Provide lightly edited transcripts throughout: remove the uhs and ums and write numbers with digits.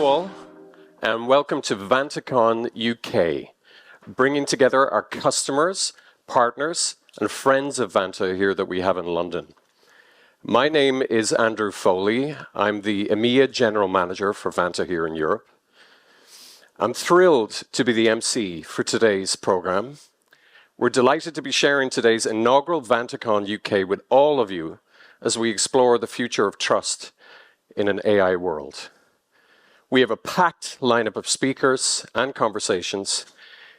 all, and welcome to VantaCon UK, bringing together our customers, partners, and friends of Vanta here that we have in London. My name is Andrew Foley. I'm the EMEA General Manager for Vanta here in Europe. I'm thrilled to be the MC for today's program. We're delighted to be sharing today's inaugural VantaCon UK with all of you as we explore the future of trust in an AI world. We have a packed lineup of speakers and conversations,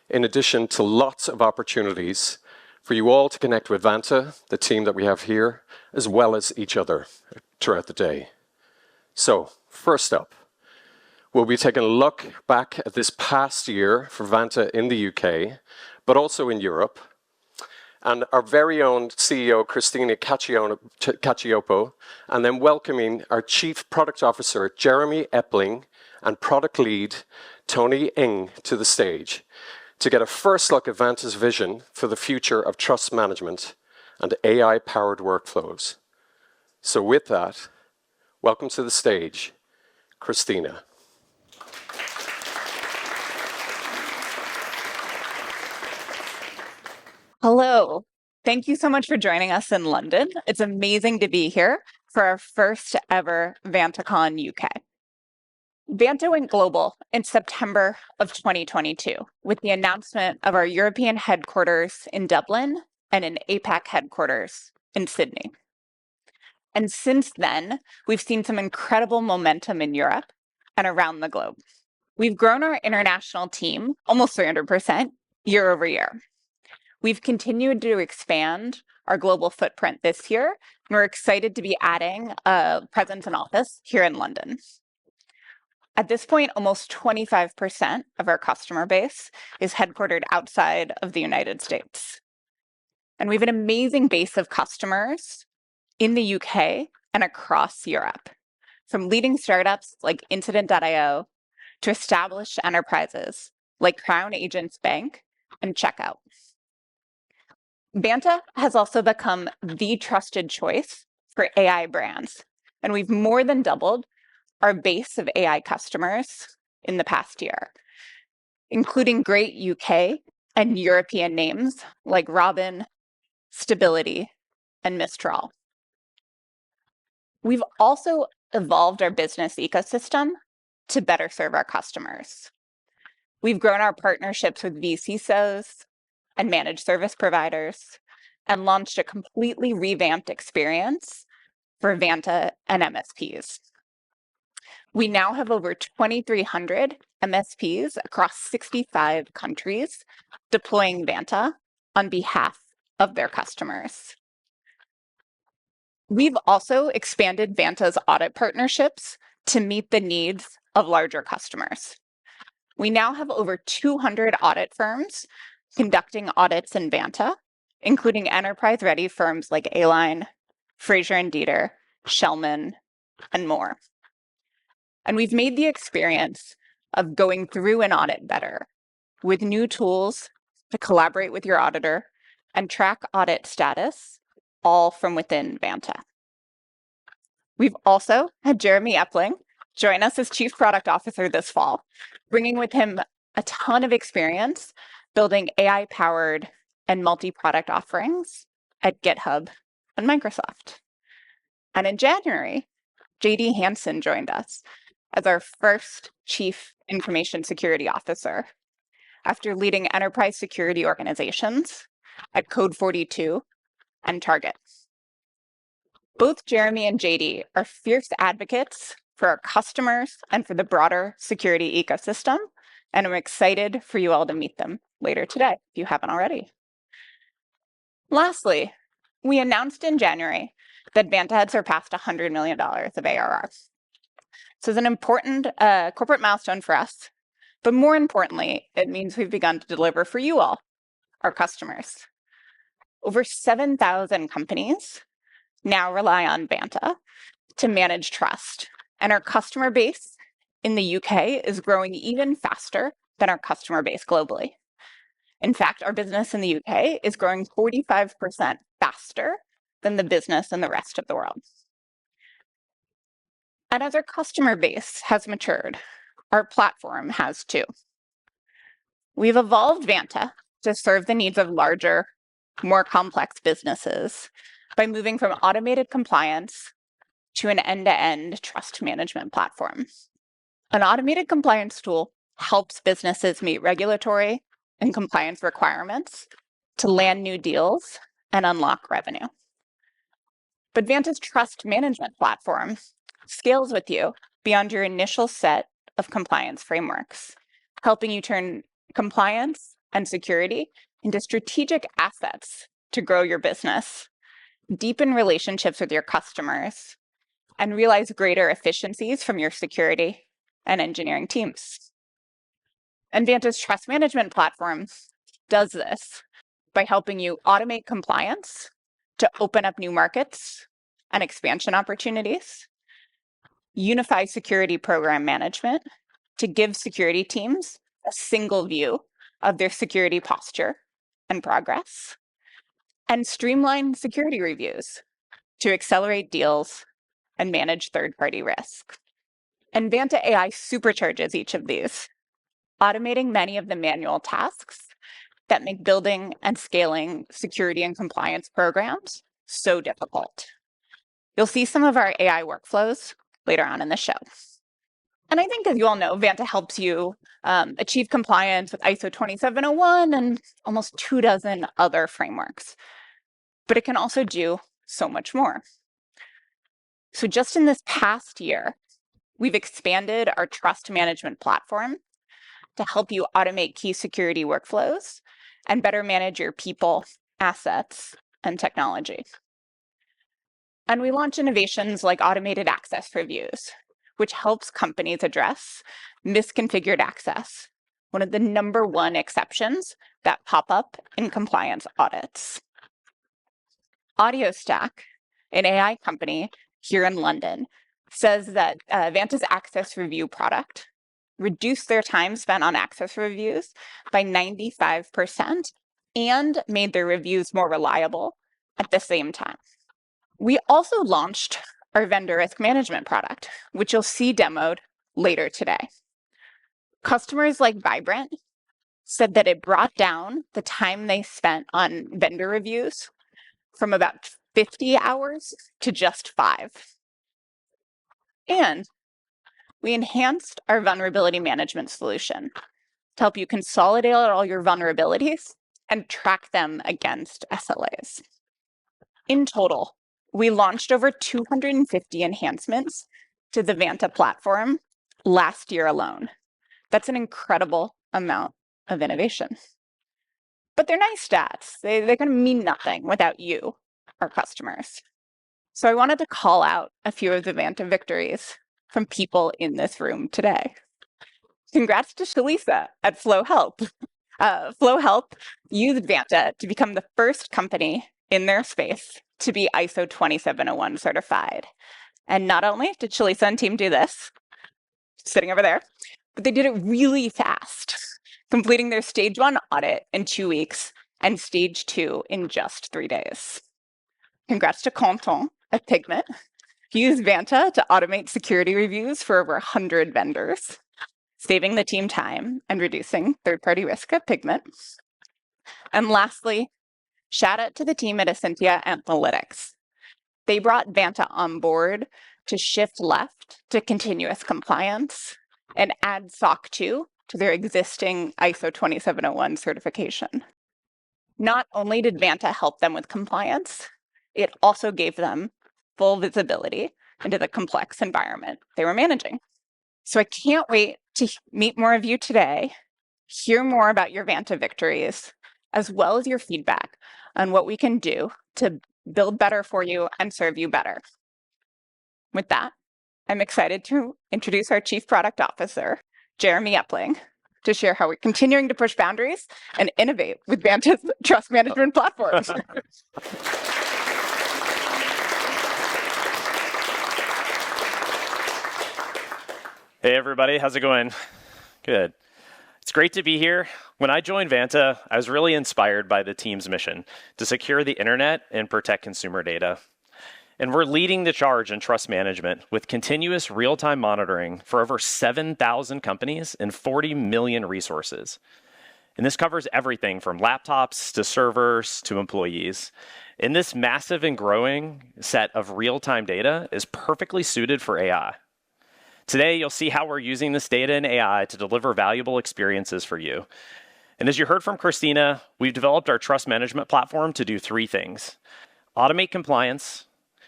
in addition to lots of opportunities for you all to connect with Vanta, the team that we have here, as well as each other throughout the day. So, first up, we'll be taking a look back at this past year for Vanta in the UK, but also in Europe. And our very own CEO, Christina Cacioppo, and then welcoming our Chief Product Officer, Jeremy Epling, and Product Lead, Tony Ng, to the stage to get a first look at Vanta's vision for the future of trust management and AI-powered workflows. So with that, welcome to the stage, Christina. Hello. Thank you so much for joining us in London. It's amazing to be here for our first ever VantaCon UK. Vanta went global in September of 2022 with the announcement of our European headquarters in Dublin and an APAC headquarters in Sydney. And since then, we've seen some incredible momentum in Europe and around the globe. We've grown our international team almost 300% year over year. We've continued to expand our global footprint this year, and we're excited to be adding a presence and office here in London. At this point, almost 25% of our customer base is headquartered outside of the United States. And we have an amazing base of customers in the UK and across Europe, from leading startups like Incident.io to established enterprises like Crown Agents Bank and Checkout. Vanta has also become the trusted choice for AI brands, and we've more than doubled our base of AI customers in the past year, including great UK and European names like Robin, Stability, and Mistral. We've also evolved our business ecosystem to better serve our customers. We've grown our partnerships with vCISOs and managed service providers and launched a completely revamped experience for Vanta and MSPs. We now have over 2,300 MSPs across 65 countries deploying Vanta on behalf of their customers. We've also expanded Vanta's audit partnerships to meet the needs of larger customers. We now have over 200 audit firms conducting audits in Vanta, including enterprise-ready firms like A-Line, Fraser and Dieter, Shellman, and more. And we've made the experience of going through an audit better with new tools to collaborate with your auditor and track audit status, all from within Vanta. We've also had Jeremy Epling join us as Chief Product Officer this fall, bringing with him a ton of experience building AI-powered and multi-product offerings at GitHub and Microsoft. And in January, JD Hansen joined us as our first Chief Information Security Officer after leading enterprise security organizations at Code42 and Target. Both Jeremy and JD are fierce advocates for our customers and for the broader security ecosystem, and I'm excited for you all to meet them later today, if you haven't already. Lastly, we announced in January that Vanta had surpassed $100 million of ARR. So it's an important corporate milestone for us, but more importantly, it means we've begun to deliver for you all, our customers. Over 7,000 companies now rely on Vanta to manage trust, and our customer base in the UK is growing even faster than our customer base globally. In fact, our business in the UK is growing 45% faster than the business in the rest of the world. And as our customer base has matured, our platform has too. We've evolved Vanta to serve the needs of larger, more complex businesses by moving from automated compliance to an end-to-end trust management platform. An automated compliance tool helps businesses meet regulatory and compliance requirements to land new deals and unlock revenue. But Vanta's trust management platform scales with you beyond your initial set of compliance frameworks, helping you turn compliance and security into strategic assets to grow your business, deepen relationships with your customers, and realize greater efficiencies from your security and engineering teams. And Vanta's trust management platform does this by helping you automate compliance to open up new markets and expansion opportunities, unify security program management to give security teams a single view of their security posture and progress, and streamline security reviews to accelerate deals and manage third-party risk. And Vanta AI supercharges each of these, automating many of the manual tasks that make building and scaling security and compliance programs so difficult. You'll see some of our AI workflows later on in the show. And I think, as you all know, Vanta helps you achieve compliance with ISO 27001 and almost 24 other frameworks. But it can also do so much more. So just in this past year, we've expanded our trust management platform to help you automate key security workflows and better manage your people, assets, and technology. And we launch innovations like automated access reviews, which helps companies address misconfigured access, one of the #1 exceptions that pop up in compliance audits. AudioStack, an AI company here in London, says that Vanta's access review product reduced their time spent on access reviews by 95% and made their reviews more reliable at the same time. We also launched our vendor risk management product, which you'll see demoed later today. Customers like Vibrant said that it brought down the time they spent on vendor reviews from about 50 hours to just 5. And we enhanced our vulnerability management solution to help you consolidate all your vulnerabilities and track them against SLAs. In total, we launched over 250 enhancements to the Vanta platform last year alone. That's an incredible amount of innovation. But they're nice stats. They're going to mean nothing without you, our customers. So I wanted to call out a few of the Vanta victories from people in this room today. Congrats to Shalisa at Flow Help. Flow Help used Vanta to become the first company in their space to be ISO 27001 certified. And not only did Shalisa and team do this, sitting over there, but they did it really fast, completing their stage 1 audit in 2 weeks and stage 2 in just 3 days. Congrats to Quentin at Pigment. He used Vanta to automate security reviews for over 100 vendors, saving the team time and reducing third-party risk at Pigment. And lastly, shout out to the team at Essentia Analytics. They brought Vanta on board to shift left to continuous compliance and add SOC 2 to their existing ISO 27001 certification. Not only did Vanta help them with compliance, it also gave them full visibility into the complex environment they were managing. So I can't wait to meet more of you today, hear more about your Vanta victories, as well as your feedback on what we can do to build better for you and serve you better. With that, I'm excited to introduce our Chief Product Officer, Jeremy Epling, to share how we're continuing to push boundaries and innovate with Vanta's trust management platforms. Hey everybody, how's it going? Good. It's great to be here. When I joined Vanta, I was really inspired by the team's mission to secure the internet and protect consumer data. And we're leading the charge in trust management with continuous real-time monitoring for over 7,000 companies and 40 million resources. And this covers everything from laptops to servers to employees. And this massive and growing set of real-time data is perfectly suited for AI. Today, you'll see how we're using this data and AI to deliver valuable experiences for you. And as you heard from Christina, we've developed our trust management platform to do 3 things: automate compliance,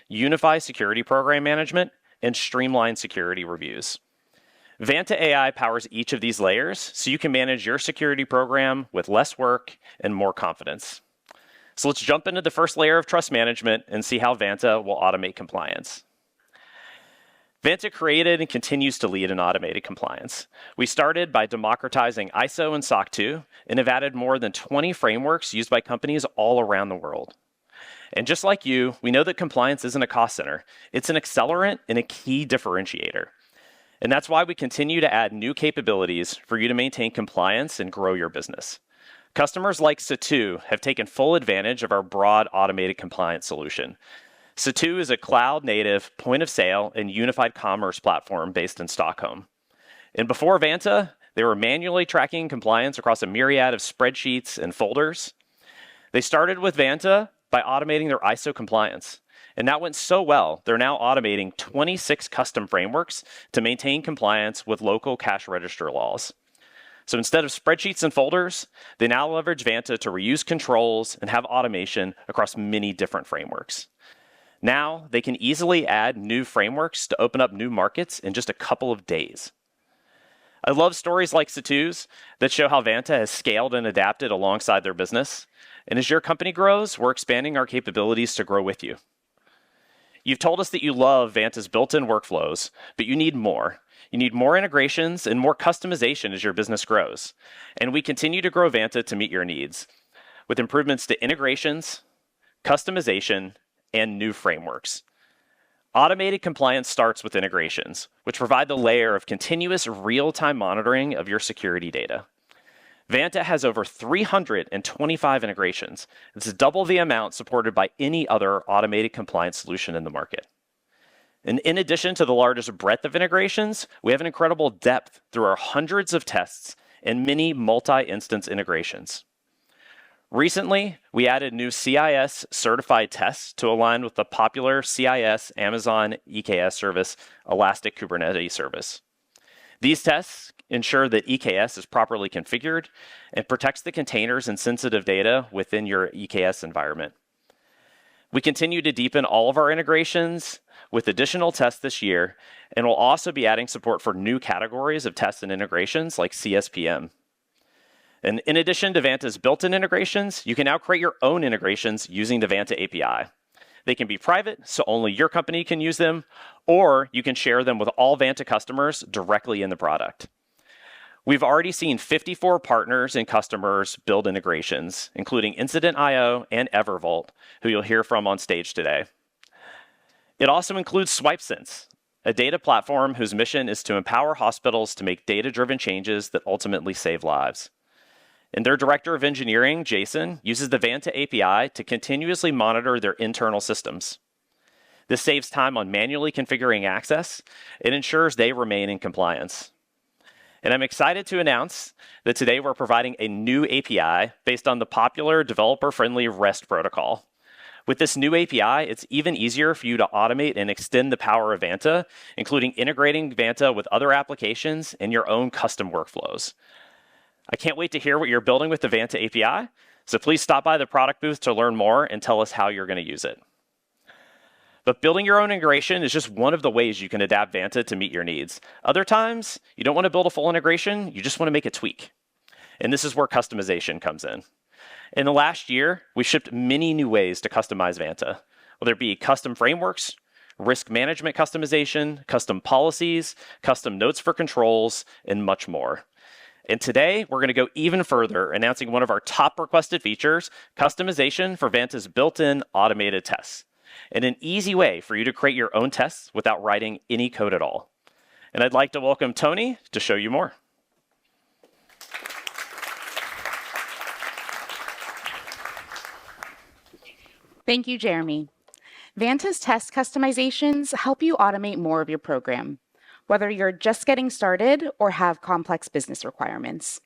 unify security program management, and streamline security reviews. Vanta AI powers each of these layers so you can manage your security program with less work and more confidence. So let's jump into the first layer of trust management and see how Vanta will automate compliance. Vanta created and continues to lead in automated compliance. We started by democratizing ISO and SOC 2 and have added more than 20 frameworks used by companies all around the world. And just like you, we know that compliance isn't a cost center. It's an accelerant and a key differentiator. And that's why we continue to add new capabilities for you to maintain compliance and grow your business. Customers like Satu have taken full advantage of our broad automated compliance solution. Satu is a cloud-native point-of-sale and unified commerce platform based in Stockholm. And before Vanta, they were manually tracking compliance across a myriad of spreadsheets and folders. They started with Vanta by automating their ISO compliance. And that went so well, they're now automating 26 custom frameworks to maintain compliance with local cash register laws. So instead of spreadsheets and folders, they now leverage Vanta to reuse controls and have automation across many different frameworks. Now, they can easily add new frameworks to open up new markets in just a couple of days. I love stories like Satu's that show how Vanta has scaled and adapted alongside their business. And as your company grows, we're expanding our capabilities to grow with you. You've told us that you love Vanta's built-in workflows, but you need more. You need more integrations and more customization as your business grows. And we continue to grow Vanta to meet your needs with improvements to integrations, customization, and new frameworks. Automated compliance starts with integrations, which provide the layer of continuous real-time monitoring of your security data. Vanta has over 325 integrations. It's double the amount supported by any other automated compliance solution in the market. And in addition to the largest breadth of integrations, we have an incredible depth through our hundreds of tests and many multi-instance integrations. Recently, we added new CIS certified tests to align with the popular CIS Amazon EKS service, Elastic Kubernetes Service. These tests ensure that EKS is properly configured and protects the containers and sensitive data within your EKS environment. We continue to deepen all of our integrations with additional tests this year, and we'll also be adding support for new categories of tests and integrations like CSPM. And in addition to Vanta's built-in integrations, you can now create your own integrations using the Vanta API. They can be private, so only your company can use them, or you can share them with all Vanta customers directly in the product. We've already seen 54 partners and customers build integrations, including Incident.io and Evervault, who you'll hear from on stage today. It also includes SwipeSense, a data platform whose mission is to empower hospitals to make data-driven changes that ultimately save lives. And their director of engineering, Jason, uses the Vanta API to continuously monitor their internal systems. This saves time on manually configuring access. It ensures they remain in compliance. And I'm excited to announce that today we're providing a new API based on the popular developer-friendly REST protocol. With this new API, it's even easier for you to automate and extend the power of Vanta, including integrating Vanta with other applications and your own custom workflows. I can't wait to hear what you're building with the Vanta API, so please stop by the product booth to learn more and tell us how you're going to use it. But building your own integration is just one of the ways you can adapt Vanta to meet your needs. Other times, you don't want to build a full integration, you just want to make a tweak. And this is where customization comes in. In the last year, we shipped many new ways to customize Vanta, whether it be custom frameworks, risk management customization, custom policies, custom notes for controls, and much more. And today, we're going to go even further, announcing one of our top requested features, customization for Vanta's built-in automated tests, and an easy way for you to create your own tests without writing any code at all. And I'd like to welcome Tony to show you more. Thank you, Jeremy. Vanta's test customizations help you automate more of your program, whether you're just getting started or have complex business requirements.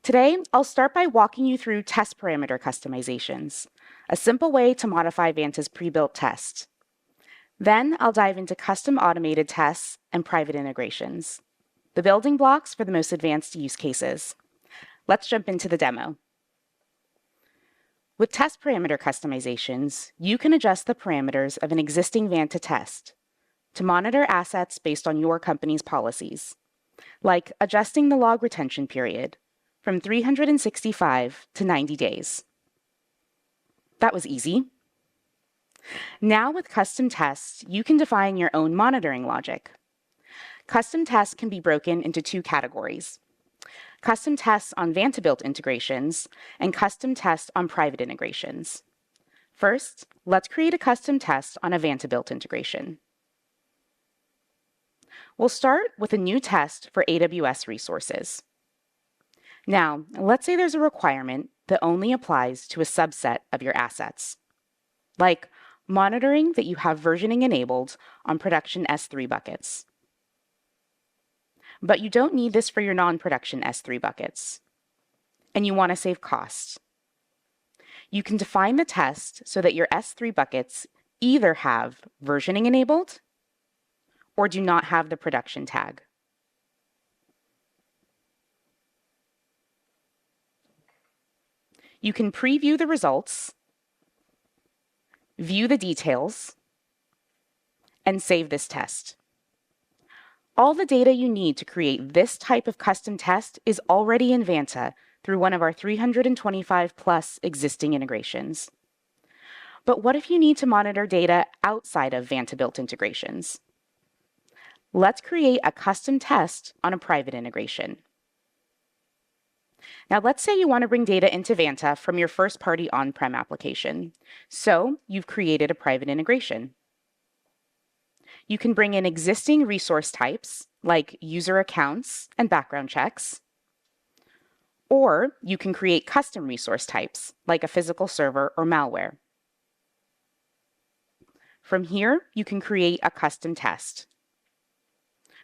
Today, I'll start by walking you through test parameter customizations, a simple way to modify Vanta's pre-built test. Then I'll dive into custom automated tests and private integrations, the building blocks for the most advanced use cases. Let's jump into the demo. With test parameter customizations, you can adjust the parameters of an existing Vanta test to monitor assets based on your company's policies, like adjusting the log retention period from 365 to 90 days. That was easy. Now with custom tests, you can define your own monitoring logic. Custom tests can be broken into two categories: custom tests on Vanta-built integrations and custom tests on private integrations. First, let's create a custom test on a Vanta-built integration. We'll start with a new test for AWS resources. Now, let's say there's a requirement that only applies to a subset of your assets, like monitoring that you have versioning enabled on production S3 buckets. But you don't need this for your non-production S3 buckets, and you want to save costs. You can define the test so that your S3 buckets either have versioning enabled or do not have the production tag. You can preview the results, view the details, and save this test. All the data you need to create this type of custom test is already in Vanta through one of our 325 plus existing integrations. But what if you need to monitor data outside of Vanta-built integrations? Let's create a custom test on a private integration. Now, let's say you want to bring data into Vanta from your first-party on-prem application. So you've created a private integration. You can bring in existing resource types like user accounts and background checks, or you can create custom resource types like a physical server or malware. From here, you can create a custom test.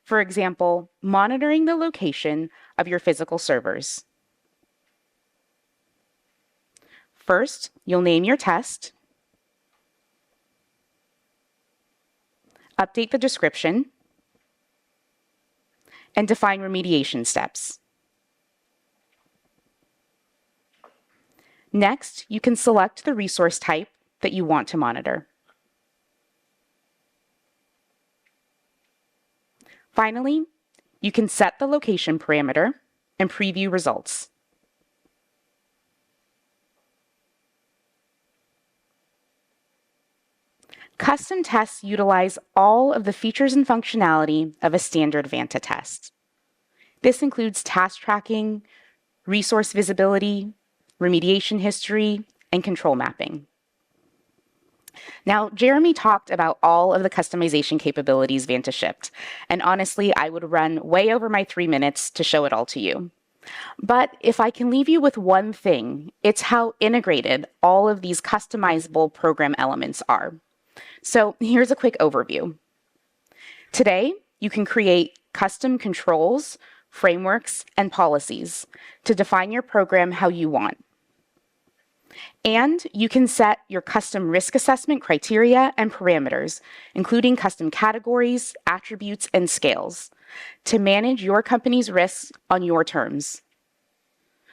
For example, monitoring the location of your physical servers. First, you'll name your test, update the description, and define remediation steps. Next, you can select the resource type that you want to monitor. Finally, you can set the location parameter and preview results. Custom tests utilize all of the features and functionality of a standard Vanta test. This includes task tracking, resource visibility, remediation history, and control mapping. Now, Jeremy talked about all of the customization capabilities Vanta shipped, and honestly, I would run way over my 3 minutes to show it all to you. But if I can leave you with one thing, it's how integrated all of these customizable program elements are. So here's a quick overview. Today, you can create custom controls, frameworks, and policies to define your program how you want. And you can set your custom risk assessment criteria and parameters, including custom categories, attributes, and scales, to manage your company's risks on your terms.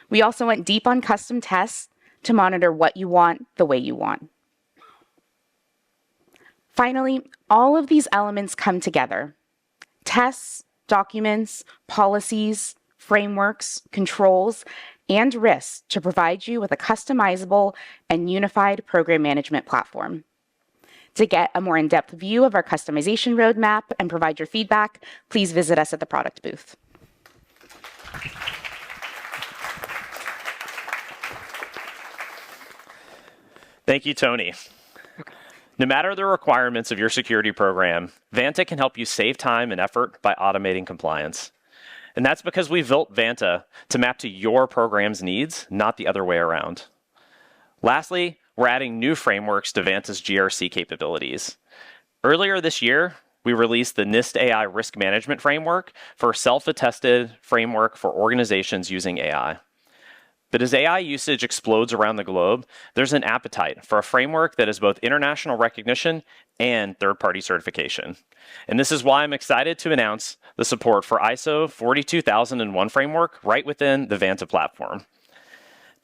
We also went deep on custom tests to monitor what you want the way you want. Finally, all of these elements come together: tests, documents, policies, frameworks, controls, and risks to provide you with a customizable and unified program management platform. To get a more in-depth view of our customization roadmap and provide your feedback, please visit us at the product booth. Thank you, Tony. No matter the requirements of your security program, Vanta can help you save time and effort by automating compliance. And that's because we built Vanta to map to your program's needs, not the other way around. Lastly, we're adding new frameworks to Vanta's GRC capabilities. Earlier this year, we released the NIST AI Risk Management Framework for a self-attested framework for organizations using AI. But as AI usage explodes around the globe, there's an appetite for a framework that is both international recognition and third-party certification. And this is why I'm excited to announce the support for ISO 42001 framework right within the Vanta platform.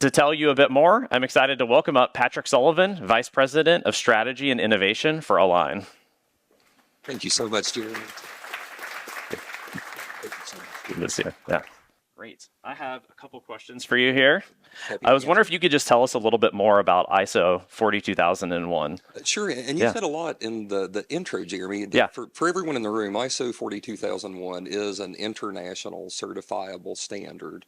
To tell you a bit more, I'm excited to welcome up Patrick Sullivan, Vice President of Strategy and Innovation for Align. Thank you so much, Jeremy. Good to see you. Yeah. Great. I have a couple questions for you here. I was wondering if you could just tell us a little bit more about ISO 42001. Sure, and you said a lot in the intro, Jeremy. Yeah. For everyone in the room, ISO 42001 is an international certifiable standard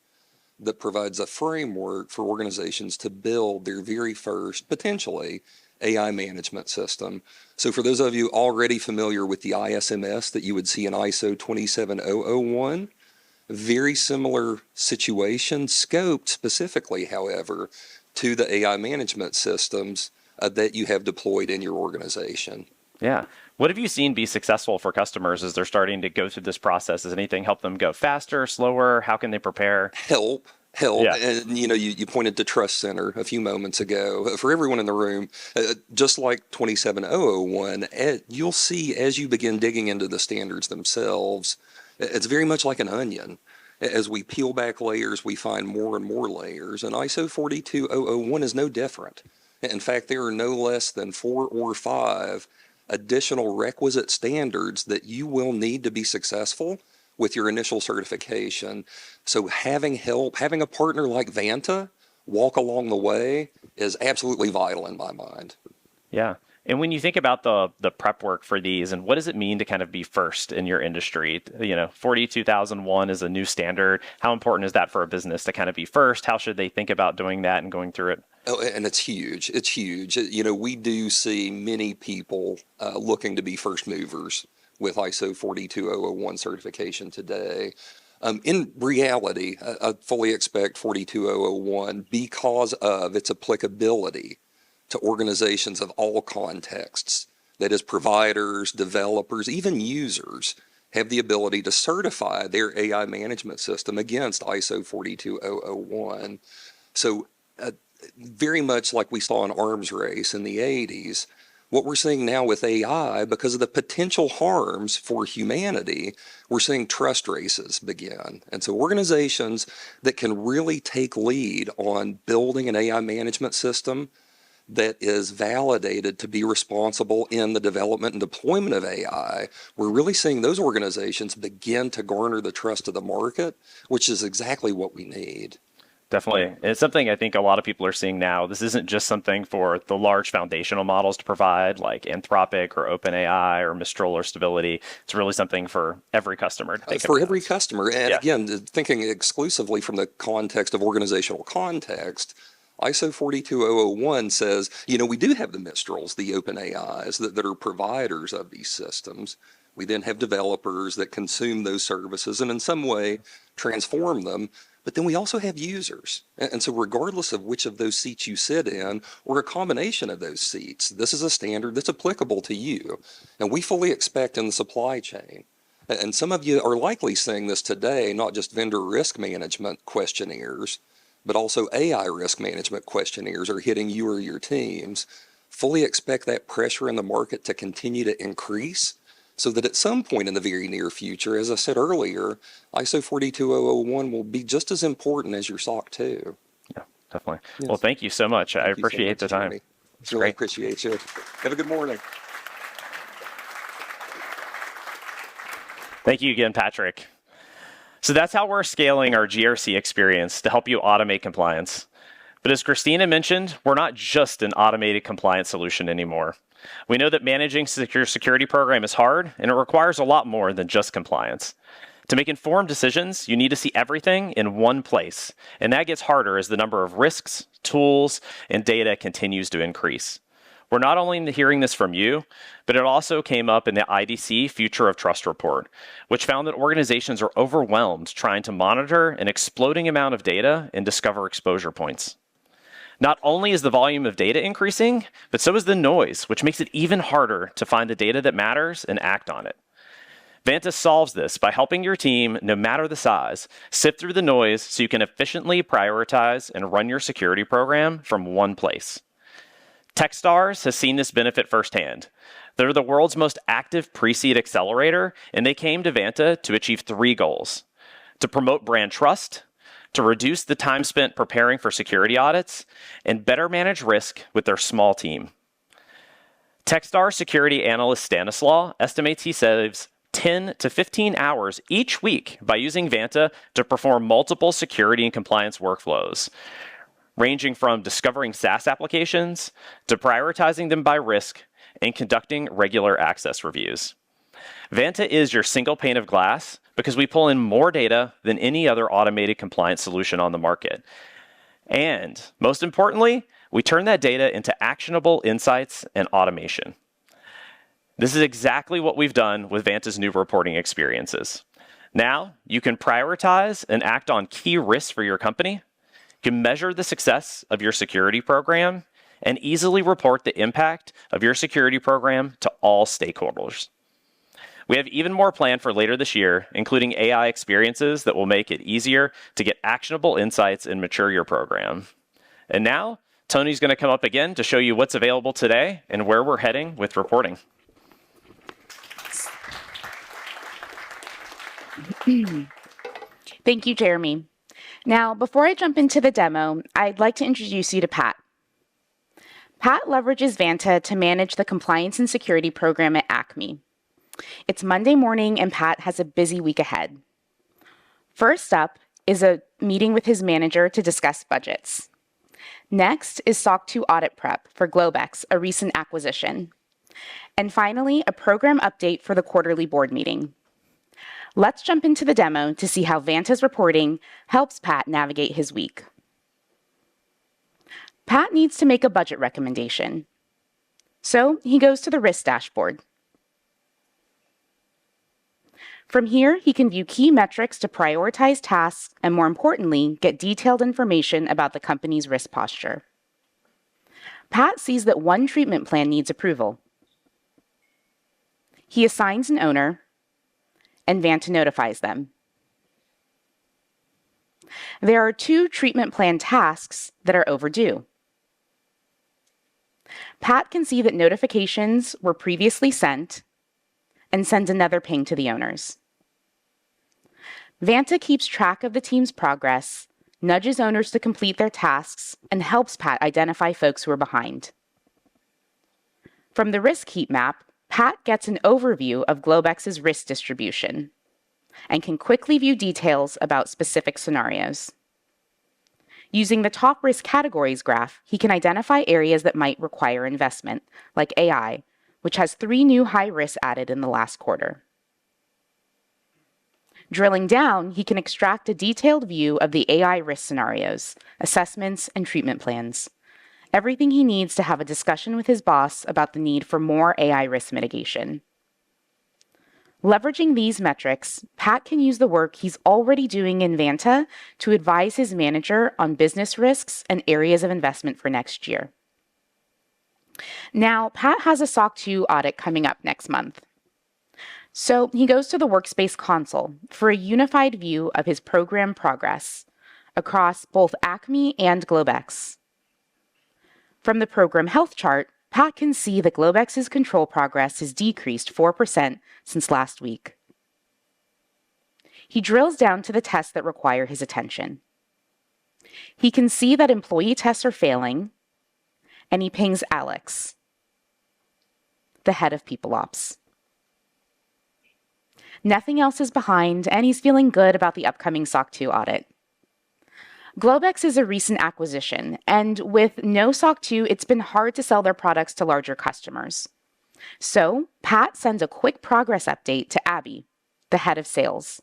that provides a framework for organizations to build their very first, potentially, AI management system. So for those of you already familiar with the ISMS that you would see in ISO 27001, very similar situation, scoped specifically, however, to the AI management systems that you have deployed in your organization. Yeah. What have you seen be successful for customers as they're starting to go through this process? Does anything help them go faster, slower? How can they prepare? Help. Yeah. And you pointed to Trust Center a few moments ago. For everyone in the room, just like 27001, you'll see as you begin digging into the standards themselves, it's very much like an onion. As we peel back layers, we find more and more layers, and ISO 42001 is no different. In fact, there are no less than 4 or 5 additional requisite standards that you will need to be successful with your initial certification. So having help, having a partner like Vanta walk along the way is absolutely vital in my mind. Yeah. And when you think about the prep work for these, and what does it mean to kind of be first in your industry? 42001 is a new standard. How important is that for a business to kind of be first? How should they think about doing that and going through it? Oh, and it's huge. It's huge. We do see many people looking to be first movers with ISO 42001 certification today. In reality, I fully expect 42001 because of its applicability to organizations of all contexts, that is providers, developers, even users, have the ability to certify their AI management system against ISO 42001. So very much like we saw an arms race in the 80s, what we're seeing now with AI, because of the potential harms for humanity, we're seeing trust races begin. And so organizations that can really take lead on building an AI management system that is validated to be responsible in the development and deployment of AI, we're really seeing those organizations begin to garner the trust of the market, which is exactly what we need. Definitely. It's something I think a lot of people are seeing now. This isn't just something for the large foundational models to provide, like Anthropic or OpenAI or Mistral or Stability. It's really something for every customer to think about. For every customer. And again, thinking exclusively from the context of organizational context, ISO 42001 says, we do have the Mistrals, the OpenAIs that are providers of these systems. We then have developers that consume those services and in some way transform them. But then we also have users. And so regardless of which of those seats you sit in, or a combination of those seats, this is a standard that's applicable to you. And we fully expect in the supply chain. And some of you are likely seeing this today, not just vendor risk management questionnaires, but also AI risk management questionnaires are hitting you or your teams. Fully expect that pressure in the market to continue to increase, so that at some point in the very near future, as I said earlier, ISO 42001 will be just as important as your SOC 2. Yeah, definitely. Yes. Well, thank you so much. I appreciate the time. It's really appreciate you. Have a good morning. Thank you again, Patrick. So that's how we're scaling our GRC experience to help you automate compliance. But as Christina mentioned, we're not just an automated compliance solution anymore. We know that managing your security program is hard, and it requires a lot more than just compliance. To make informed decisions, you need to see everything in one place, and that gets harder as the number of risks, tools, and data continues to increase. We're not only hearing this from you, but it also came up in the IDC Future of Trust report, which found that organizations are overwhelmed trying to monitor an exploding amount of data and discover exposure points. Not only is the volume of data increasing, but so is the noise, which makes it even harder to find the data that matters and act on it. Vanta solves this by helping your team, no matter the size, sift through the noise so you can efficiently prioritize and run your security program from one place. Techstars has seen this benefit firsthand. They're the world's most active pre-seed accelerator, and they came to Vanta to achieve 3 goals: to promote brand trust, to reduce the time spent preparing for security audits, and better manage risk with their small team. Techstar security analyst Stanislaw estimates he saves 10 to 15 hours each week by using Vanta to perform multiple security and compliance workflows, ranging from discovering SaaS applications to prioritizing them by risk and conducting regular access reviews. Vanta is your single pane of glass because we pull in more data than any other automated compliance solution on the market. And most importantly, we turn that data into actionable insights and automation. This is exactly what we've done with Vanta's new reporting experiences. Now, you can prioritize and act on key risks for your company, you can measure the success of your security program, and easily report the impact of your security program to all stakeholders. We have even more planned for later this year, including AI experiences that will make it easier to get actionable insights and mature your program. And now, Tony's going to come up again to show you what's available today and where we're heading with reporting. Thank you, Jeremy. Now, before I jump into the demo, I'd like to introduce you to Pat. Pat leverages Vanta to manage the compliance and security program at Acme. It's Monday morning and Pat has a busy week ahead. First up is a meeting with his manager to discuss budgets. Next is SOC 2 audit prep for Globex, a recent acquisition. And finally, a program update for the quarterly board meeting. Let's jump into the demo to see how Vanta's reporting helps Pat navigate his week. Pat needs to make a budget recommendation. So he goes to the risk dashboard. From here, he can view key metrics to prioritize tasks and, more importantly, get detailed information about the company's risk posture. Pat sees that one treatment plan needs approval. He assigns an owner, and Vanta notifies them. There are 2 treatment plan tasks that are overdue. Pat can see that notifications were previously sent and sends another ping to the owners. Vanta keeps track of the team's progress, nudges owners to complete their tasks, and helps Pat identify folks who are behind. From the risk heat map, Pat gets an overview of Globex's risk distribution and can quickly view details about specific scenarios. Using the top risk categories graph, he can identify areas that might require investment, like AI, which has 3 new high risks added in the last quarter. Drilling down, he can extract a detailed view of the AI risk scenarios, assessments, and treatment plans. Everything he needs to have a discussion with his boss about the need for more AI risk mitigation. Leveraging these metrics, Pat can use the work he's already doing in Vanta to advise his manager on business risks and areas of investment for next year. Now, Pat has a SOC 2 audit coming up next month. So he goes to the Workspace console for a unified view of his program progress across both Acme and Globex. From the program health chart, Pat can see that Globex's control progress has decreased 4% since last week. He drills down to the tests that require his attention. He can see that employee tests are failing, and he pings Alex, the head of People Ops. Nothing else is behind, and he's feeling good about the upcoming SOC 2 audit. Globex is a recent acquisition, and with no SOC 2, it's been hard to sell their products to larger customers. So Pat sends a quick progress update to Abby, the head of sales,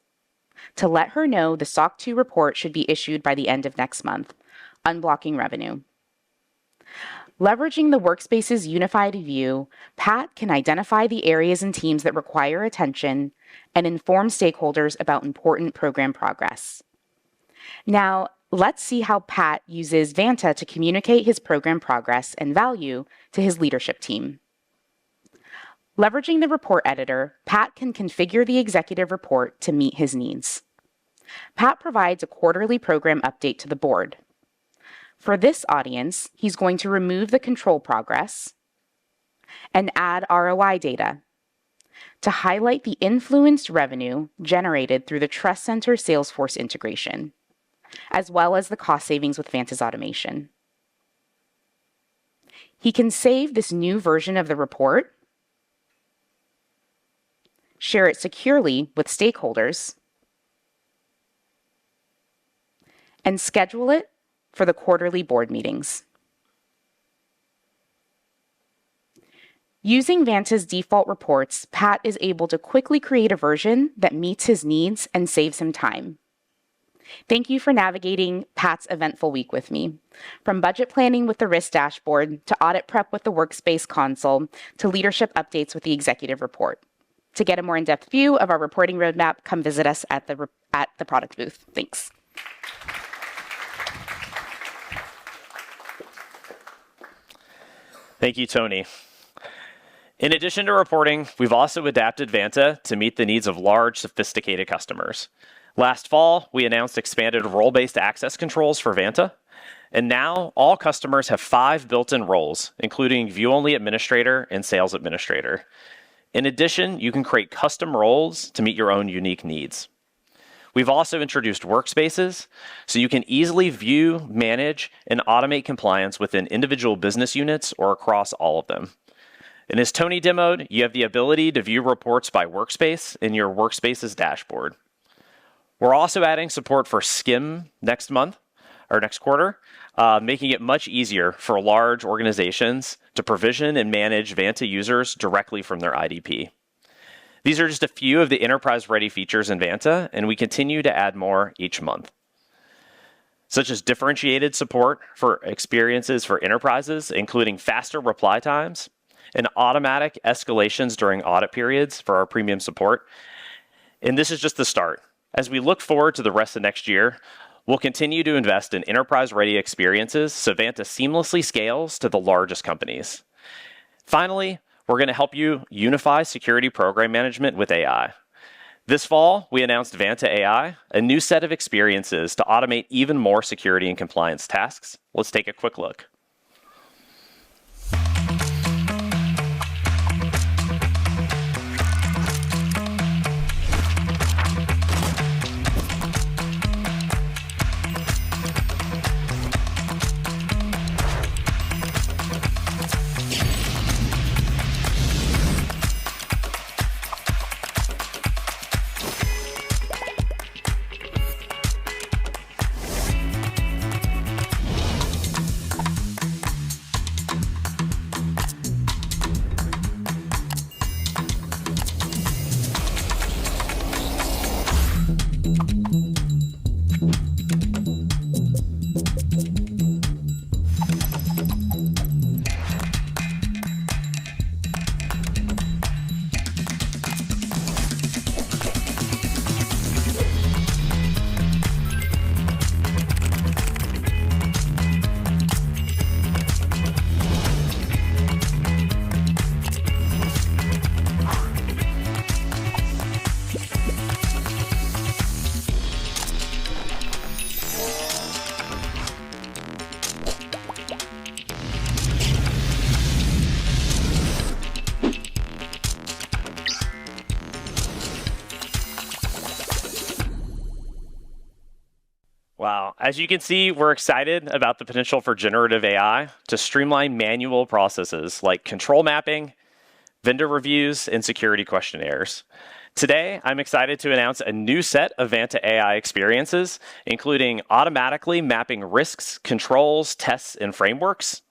to let her know the SOC 2 report should be issued by the end of next month, unblocking revenue. Leveraging the Workspace's unified view, Pat can identify the areas and teams that require attention and inform stakeholders about important program progress. Now, let's see how Pat uses Vanta to communicate his program progress and value to his leadership team. Leveraging the report editor, Pat can configure the executive report to meet his needs. Pat provides a quarterly program update to the board. For this audience, he's going to remove the control progress and add ROI data to highlight the influenced revenue generated through the Trust Center Salesforce integration, as well as the cost savings with Vanta's automation. He can save this new version of the report, share it securely with stakeholders, and schedule it for the quarterly board meetings. Using Vanta's default reports, Pat is able to quickly create a version that meets his needs and saves him time. Thank you for navigating Pat's eventful week with me. From budget planning with the risk dashboard, to audit prep with the workspace console, to leadership updates with the executive report. To get a more in-depth view of our reporting roadmap, come visit us at the product booth. Thanks. Thank you, Tony. In addition to reporting, we've also adapted Vanta to meet the needs of large, sophisticated customers. Last fall, we announced expanded role-based access controls for Vanta, and now all customers have 5 built-in roles, including view-only administrator and sales administrator. In addition, you can create custom roles to meet your own unique needs. We've also introduced workspaces, so you can easily view, manage, and automate compliance within individual business units or across all of them. And as Tony demoed, you have the ability to view reports by workspace in your Workspaces dashboard. We're also adding support for SCIM next quarter, making it much easier for large organizations to provision and manage Vanta users directly from their IDP. These are just a few of the enterprise-ready features in Vanta, and we continue to add more each month, such as differentiated support for experiences for enterprises, including faster reply times and automatic escalations during audit periods for our premium support. And this is just the start. As we look forward to the rest of next year, we'll continue to invest in enterprise-ready experiences so Vanta seamlessly scales to the largest companies. Finally, we're going to help you unify security program management with AI. This fall, we announced Vanta AI, a new set of experiences to automate even more security and compliance tasks. Let's take a quick look. Wow. As you can see, we're excited about the potential for generative AI to streamline manual processes like control mapping, vendor reviews, and security questionnaires. Today, I'm excited to announce a new set of Vanta AI experiences, including automatically mapping risks, controls, tests, and frameworks,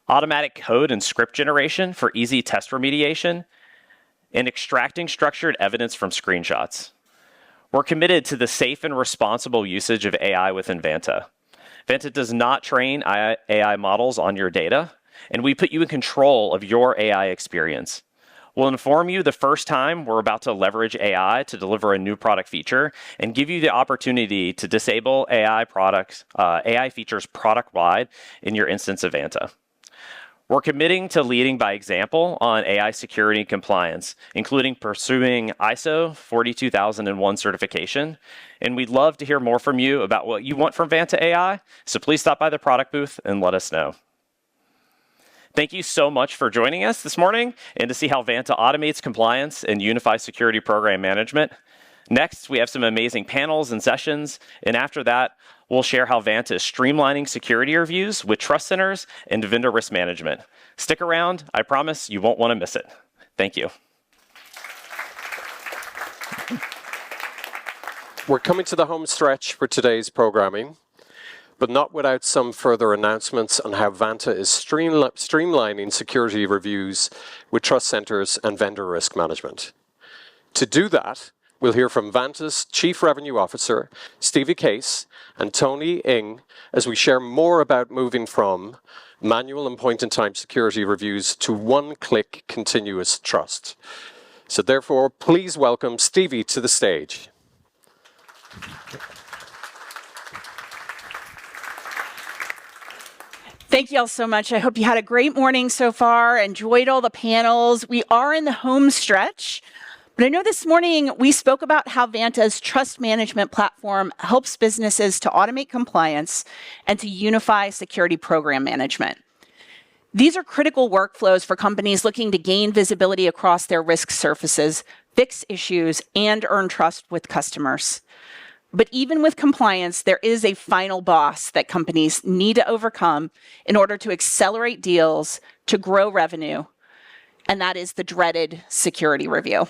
automatic code and script generation for easy test remediation, and extracting structured evidence from screenshots. We're committed to the safe and responsible usage of AI within Vanta. Vanta does not train AI models on your data, and we put you in control of your AI experience. We'll inform you the first time we're about to leverage AI to deliver a new product feature and give you the opportunity to disable AI features product-wide in your instance of Vanta. We're committing to leading by example on AI security and compliance, including pursuing ISO 42001 certification. And we'd love to hear more from you about what you want from Vanta AI, so please stop by the product booth and let us know. Thank you so much for joining us this morning and to see how Vanta automates compliance and unifies security program management. Next, we have some amazing panels and sessions, and after that, we'll share how Vanta is streamlining security reviews with trust centers and vendor risk management. Stick around. I promise you won't want to miss it. Thank you. We're coming to the home stretch for today's programming, but not without some further announcements on how Vanta is streamlining security reviews with trust centers and vendor risk management. To do that, we'll hear from Vanta's Chief Revenue Officer, Stevie Case, and Tony Ng as we share more about moving from manual and point-in-time security reviews to one-click continuous trust. So therefore, please welcome Stevie to the stage. Thank you all so much. I hope you had a great morning so far, enjoyed all the panels. We are in the home stretch. But I know this morning we spoke about how Vanta's trust management platform helps businesses to automate compliance and to unify security program management. These are critical workflows for companies looking to gain visibility across their risk surfaces, fix issues, and earn trust with customers. But even with compliance, there is a final boss that companies need to overcome in order to accelerate deals, to grow revenue, and that is the dreaded security review.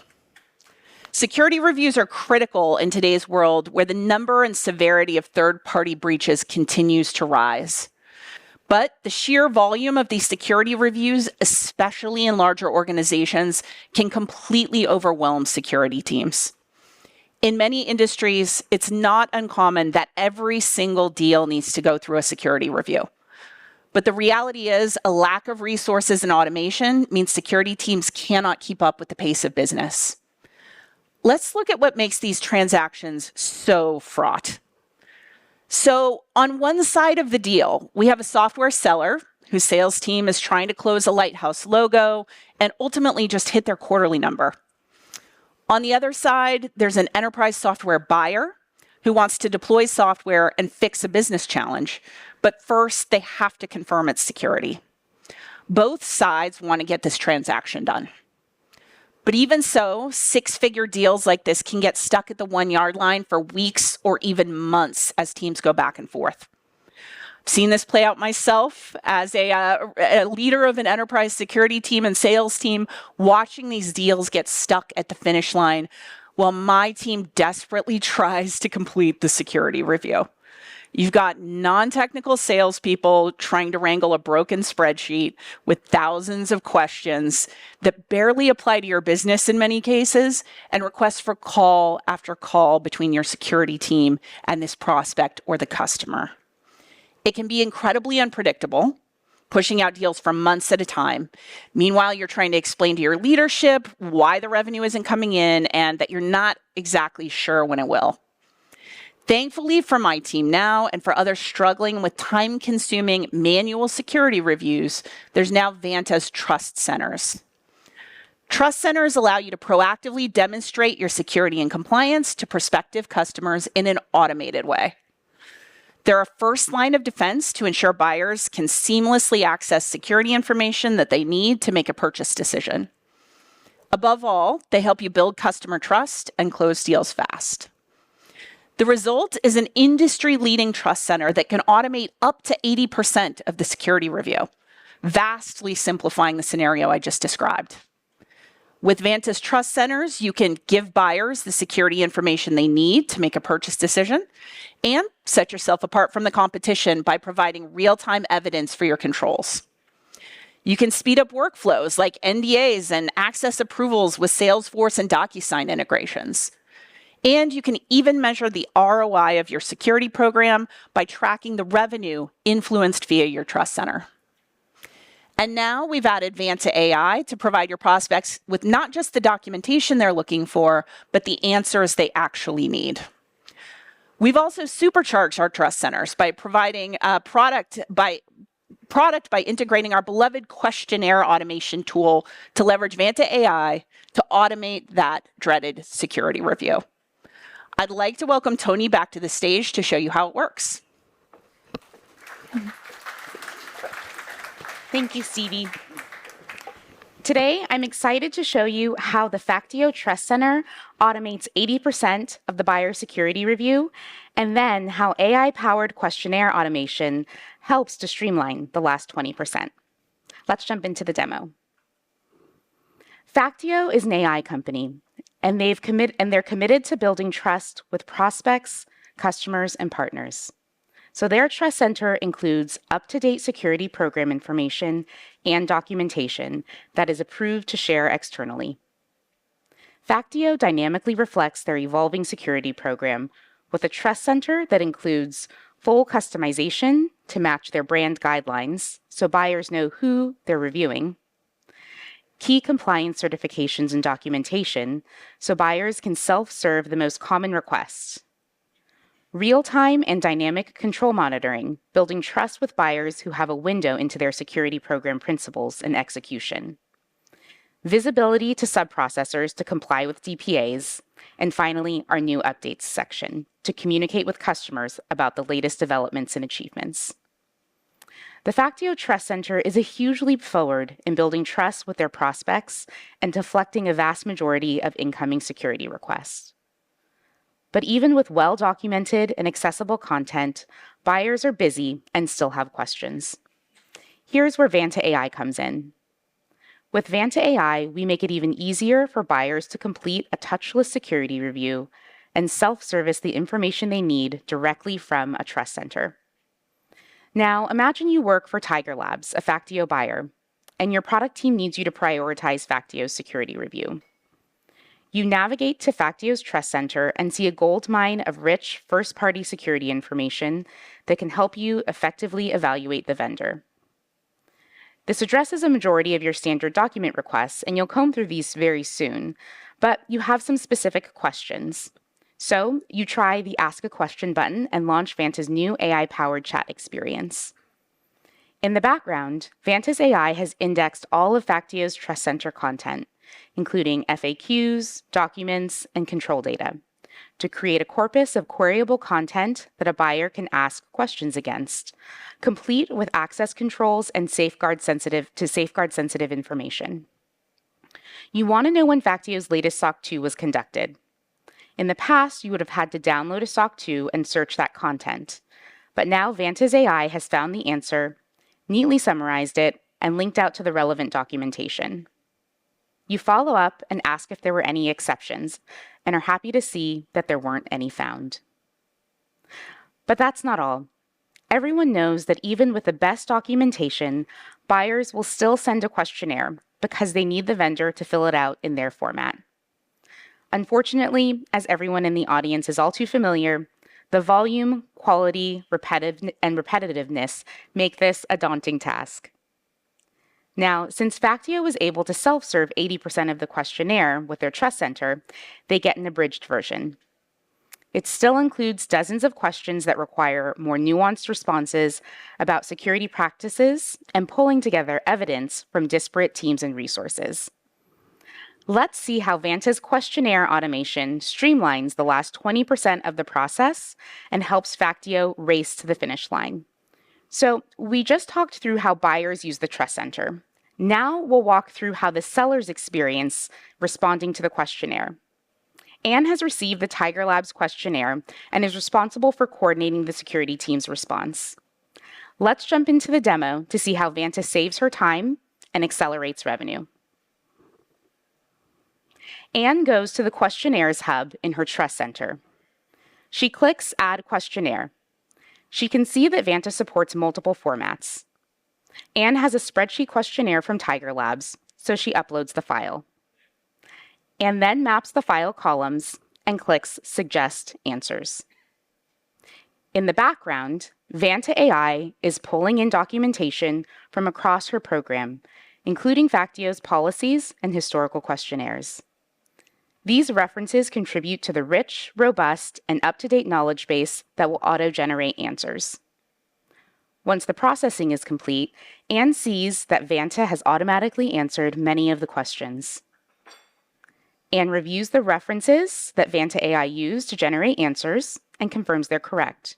Security reviews are critical in today's world where the number and severity of third-party breaches continues to rise. But the sheer volume of these security reviews, especially in larger organizations, can completely overwhelm security teams. In many industries, it's not uncommon that every single deal needs to go through a security review. But the reality is a lack of resources and automation means security teams cannot keep up with the pace of business. Let's look at what makes these transactions so fraught. So on one side of the deal, we have a software seller whose sales team is trying to close a lighthouse logo and ultimately just hit their quarterly number. On the other side, there's an enterprise software buyer who wants to deploy software and fix a business challenge, but first they have to confirm its security. Both sides want to get this transaction done. But even so, six-figure deals like this can get stuck at the 1 yard line for weeks or even months as teams go back and forth. I've seen this play out myself as a leader of an enterprise security team and sales team, watching these deals get stuck at the finish line while my team desperately tries to complete the security review. You've got non-technical salespeople trying to wrangle a broken spreadsheet with thousands of questions that barely apply to your business in many cases, and requests for call after call between your security team and this prospect or the customer. It can be incredibly unpredictable, pushing out deals for months at a time. Meanwhile, you're trying to explain to your leadership why the revenue isn't coming in and that you're not exactly sure when it will. Thankfully for my team now and for others struggling with time-consuming manual security reviews, there's now Vanta's Trust Centers. Trust Centers allow you to proactively demonstrate your security and compliance to prospective customers in an automated way. They're a first line of defense to ensure buyers can seamlessly access security information that they need to make a purchase decision. Above all, they help you build customer trust and close deals fast. The result is an industry-leading trust center that can automate up to 80% of the security review, vastly simplifying the scenario I just described. With Vanta's Trust Centers, you can give buyers the security information they need to make a purchase decision and set yourself apart from the competition by providing real-time evidence for your controls. You can speed up workflows like NDAs and access approvals with Salesforce and DocuSign integrations. And you can even measure the ROI of your security program by tracking the revenue influenced via your Trust Center. And now we've added Vanta AI to provide your prospects with not just the documentation they're looking for, but the answers they actually need. We've also supercharged our trust centers by providing product by integrating our beloved questionnaire automation tool to leverage Vanta AI to automate that dreaded security review. I'd like to welcome Tony back to the stage to show you how it works. Thank you, Stevie. Today, I'm excited to show you how the Factio Trust Center automates 80% of the buyer security review, and then how AI-powered questionnaire automation helps to streamline the last 20%. Let's jump into the demo. Factio is an AI company, and they're committed to building trust with prospects, customers, and partners. So their trust center includes up-to-date security program information and documentation that is approved to share externally. Factio dynamically reflects their evolving security program with a trust center that includes full customization to match their brand guidelines so buyers know who they're reviewing, key compliance certifications and documentation so buyers can self-serve the most common requests, real-time and dynamic control monitoring, building trust with buyers who have a window into their security program principles and execution, visibility to sub-processors to comply with DPAs, and finally, our new updates section to communicate with customers about the latest developments and achievements. The Factio Trust Center is a huge leap forward in building trust with their prospects and deflecting a vast majority of incoming security requests. But even with well-documented and accessible content, buyers are busy and still have questions. Here's where Vanta AI comes in. With Vanta AI, we make it even easier for buyers to complete a touchless security review and self-service the information they need directly from a trust center. Now, imagine you work for Tiger Labs, a Factio buyer, and your product team needs you to prioritize Factio's security review. You navigate to Factio's Trust Center and see a gold mine of rich first-party security information that can help you effectively evaluate the vendor. This addresses a majority of your standard document requests, and you'll comb through these very soon, but you have some specific questions. So you try the Ask a Question button and launch Vanta's new AI-powered chat experience. In the background, Vanta's AI has indexed all of Factio's Trust Center content, including FAQs, documents, and control data, to create a corpus of queryable content that a buyer can ask questions against, complete with access controls and safeguard sensitive information. You want to know when Factio's latest SOC 2 was conducted. In the past, you would have had to download a SOC 2 and search that content. But now Vanta's AI has found the answer, neatly summarized it, and linked out to the relevant documentation. You follow up and ask if there were any exceptions, and are happy to see that there weren't any found. But that's not all. Everyone knows that even with the best documentation, buyers will still send a questionnaire because they need the vendor to fill it out in their format. Unfortunately, as everyone in the audience is all too familiar, the volume, quality, repetitiveness make this a daunting task. Now, since Factio was able to self-serve 80% of the questionnaire with their Trust Center, they get an abridged version. It still includes dozens of questions that require more nuanced responses about security practices and pulling together evidence from disparate teams and resources. Let's see how Vanta's questionnaire automation streamlines the last 20% of the process and helps Factio race to the finish line. So we just talked through how buyers use the Trust Center. Now we'll walk through how the sellers experience responding to the questionnaire. Anne has received the Tiger Labs questionnaire and is responsible for coordinating the security team's response. Let's jump into the demo to see how Vanta saves her time and accelerates revenue. Anne goes to the Questionnaires hub in her Trust Center. She clicks Add Questionnaire. She can see that Vanta supports multiple formats. Anne has a spreadsheet questionnaire from Tiger Labs, so she uploads the file. Anne then maps the file columns and clicks Suggest Answers. In the background, Vanta AI is pulling in documentation from across her program, including Factio's policies and historical questionnaires. These references contribute to the rich, robust, and up-to-date knowledge base that will auto-generate answers. Once the processing is complete, Anne sees that Vanta has automatically answered many of the questions. Anne reviews the references that Vanta AI used to generate answers and confirms they're correct.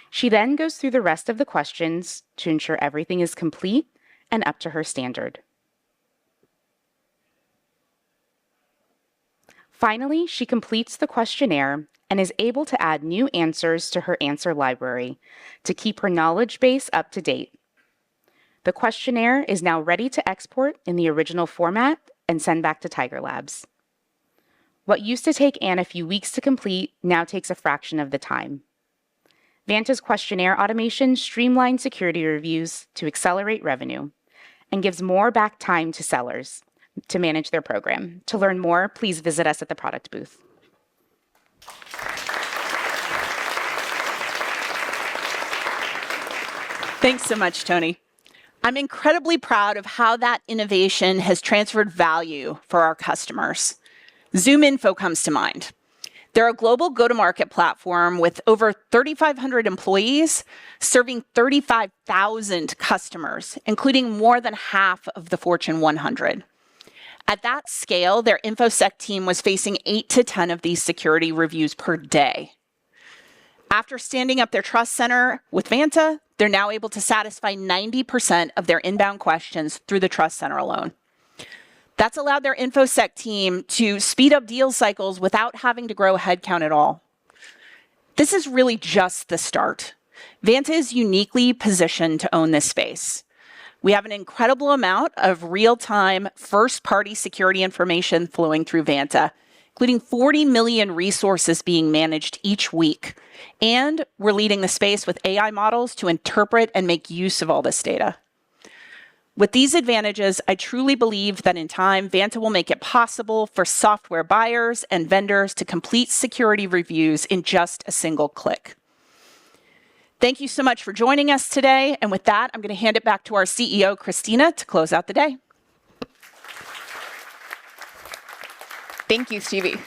She then goes through the rest of the questions to ensure everything is complete and up to her standard. Finally, she completes the questionnaire and is able to add new answers to her answer library to keep her knowledge base up to date. The questionnaire is now ready to export in the original format and send back to Tiger Labs. What used to take Anne a few weeks to complete now takes a fraction of the time. Vanta's questionnaire automation streamlines security reviews to accelerate revenue and gives more back time to sellers to manage their program. To learn more, please visit us at the product booth. Thanks so much, Tony. I'm incredibly proud of how that innovation has transferred value for our customers. ZoomInfo comes to mind. They're a global go-to-market platform with over 3,500 employees serving 35,000 customers, including more than half of the Fortune 100. At that scale, their InfoSec team was facing 8 to 10 of these security reviews per day. After standing up their trust center with Vanta, they're now able to satisfy 90% of their inbound questions through the trust center alone. That's allowed their InfoSec team to speed up deal cycles without having to grow headcount at all. This is really just the start. Vanta is uniquely positioned to own this space. We have an incredible amount of real-time first-party security information flowing through Vanta, including 40 million resources being managed each week. And we're leading the space with AI models to interpret and make use of all this data. With these advantages, I truly believe that in time, Vanta will make it possible for software buyers and vendors to complete security reviews in just a single click. Thank you so much for joining us today. And with that, I'm going to hand it back to our CEO, Christina, to close out the day. Thank you, Stevie.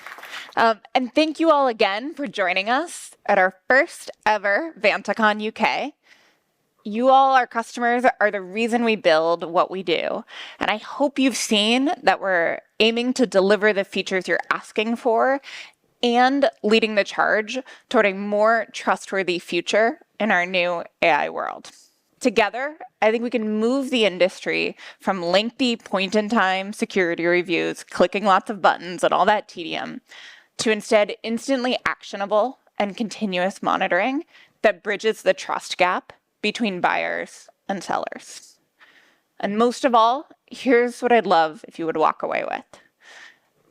And thank you all again for joining us at our first ever VantaCon UK. You all, our customers, are the reason we build what we do. And I hope you've seen that we're aiming to deliver the features you're asking for and leading the charge toward a more trustworthy future in our new AI world. Together, I think we can move the industry from lengthy point-in-time security reviews, clicking lots of buttons and all that tedium, to instead instantly actionable and continuous monitoring that bridges the trust gap between buyers and sellers. And most of all, here's what I'd love if you would walk away with.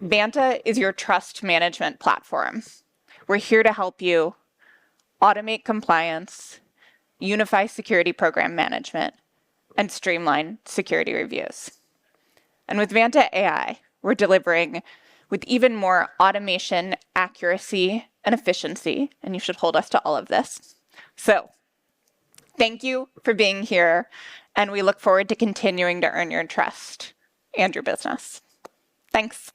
Vanta is your trust management platform. We're here to help you automate compliance, unify security program management, and streamline security reviews. And with Vanta AI, we're delivering with even more automation, accuracy, and efficiency, and you should hold us to all of this. So, thank you for being here, and we look forward to continuing to earn your trust and your business. Thanks.